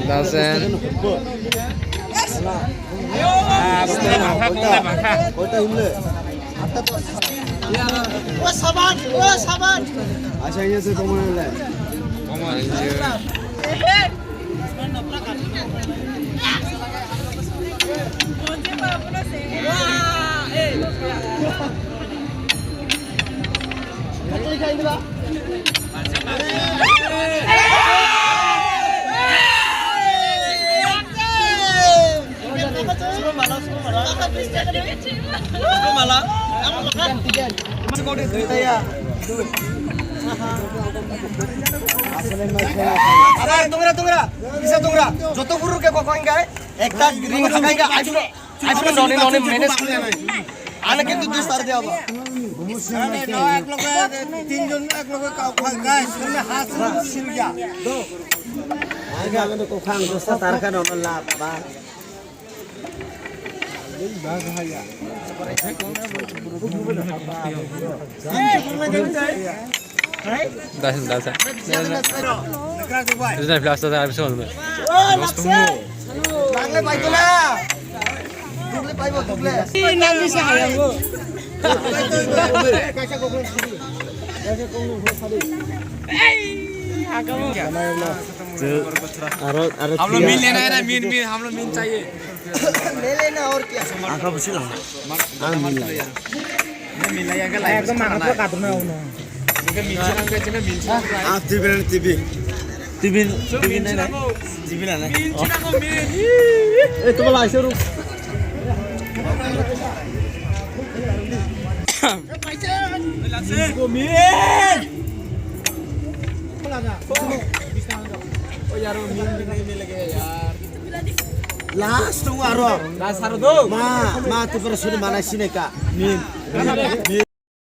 Dasen. Acha ini sih komen lah. Tunggu, bisa tunggu. Joto guru ke kau enggak? Ekta ring hakai enggak? iPhone noni manage আনে কিন্তু দুই star দেওয়া বা আরে no এক লোক তিনজন এক লোক কাউ খায় শুনে হাত ছিল গিয়া দো আগে আমি তো খাং দোস্ত তার কারণ লাভ বা এই ভাগ হাইয়া Dasen. Itu dah plaster dah habis semua. লাগলে পাইতো না দুগলে পাইবো দুগলে নাম দিছে হায়াঙ্গো हम लोग मीन लेना है ना मीन हम लोग मीन चाहिए ले लेना और क्या आंखा बसी ला मीन लाया একদম মাথা কাটু না ওনো TV না eh tu malah suruh last tu aro ma tu pada sudah mana sini kak min